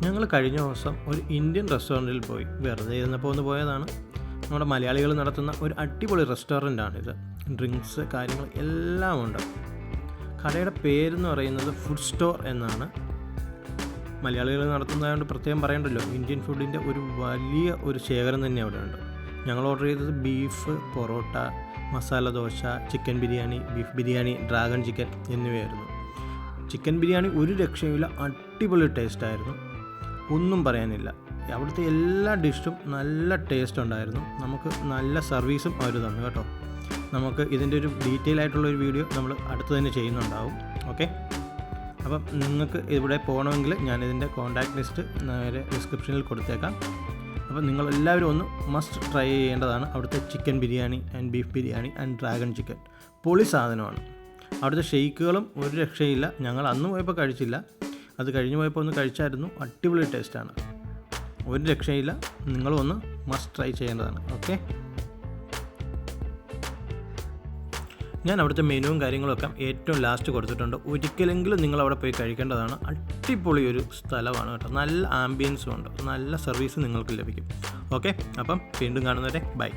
ഞങ്ങൾ കഴിഞ്ഞ ദിവസം ഒരു ഇന്ത്യൻ റെസ്റ്റോറൻറ്റിൽ പോയി. വെറുതെ ഇരുന്നപ്പോൾ ഒന്ന് പോയതാണ്. നമ്മുടെ മലയാളികൾ നടത്തുന്ന ഒരു അടിപൊളി റെസ്റ്റോറൻറ്റാണിത്. ഡ്രിങ്ക്സ് കാര്യങ്ങൾ എല്ലാം ഉണ്ട്. കടയുടെ പേരെന്ന് പറയുന്നത് ഫുഡ് സ്റ്റോർ എന്നാണ്. മലയാളികൾ നടത്തുന്നതുകൊണ്ട് പ്രത്യേകം പറയണ്ടല്ലോ, ഇന്ത്യൻ ഫുഡിൻ്റെ വലിയ ഒരു ശേഖരം തന്നെ അവിടെ ഉണ്ട്. ഞങ്ങൾ ഓർഡർ ചെയ്തത് beef, parotta, masala dosa, chicken biryani, beef biryani, dragon chicken എന്നിവയായിരുന്നു. ചിക്കൻ ബിരിയാണി ഒരു രക്ഷയുമില്ല, അടിപൊളി ടേസ്റ്റായിരുന്നു, ഒന്നും പറയാനില്ല. അവിടുത്തെ എല്ലാ ഡിഷും നല്ല ടേസ്റ്റ് ഉണ്ടായിരുന്നു. നമുക്ക് നല്ല സർവീസും അവർ തന്നു കേട്ടോ. നമുക്ക് ഇതിൻ്റെ ഒരു ഡീറ്റെയിൽ ആയിട്ടുള്ളൊരു വീഡിയോ നമ്മൾ അടുത്ത് തന്നെ ചെയ്യുന്നുണ്ടാവും. ഓക്കെ, അപ്പം നിങ്ങൾക്ക് ഇവിടെ പോകണമെങ്കിൽ ഞാനിതിൻ്റെ കോൺടാക്റ്റ് ലിസ്റ്റ് നേരെ ഡിസ്ക്രിപ്ഷനിൽ കൊടുത്തേക്കാം. അപ്പം നിങ്ങളെല്ലാവരും ഒന്ന് മസ്റ്റ് ട്രൈ ചെയ്യേണ്ടതാണ് അവിടുത്തെ chicken biryani and beef biryani and dragon chicken. പൊളി സാധനമാണ്. അവിടുത്തെ ഷെയ്ക്കുകളും ഒരു രക്ഷയില്ല. ഞങ്ങൾ അന്ന് പോയപ്പോൾ കഴിച്ചില്ല, അത് കഴിഞ്ഞ് പോയപ്പോൾ ഒന്ന് കഴിച്ചായിരുന്നു. അടിപൊളി ടേസ്റ്റാണ്, ഒരു രക്ഷയില്ല. നിങ്ങളും ഒന്ന് മസ്റ്റ് ട്രൈ ചെയ്യേണ്ടതാണ്. ഓക്കെ, ഞാൻ അവിടുത്തെ മെനുവും കാര്യങ്ങളൊക്കെ ഏറ്റവും ലാസ്റ്റ് കൊടുത്തിട്ടുണ്ട്. ഒരിക്കലെങ്കിലും നിങ്ങൾ അവിടെ പോയി കഴിക്കേണ്ടതാണ്. അടിപൊളി ഒരു സ്ഥലമാണ് കേട്ടോ. നല്ല ആംബിയൻസും ഉണ്ട്, നല്ല സർവീസ് നിങ്ങൾക്ക് ലഭിക്കും. ഓക്കെ, അപ്പം വീണ്ടും കാണുന്നവരെ ബൈ.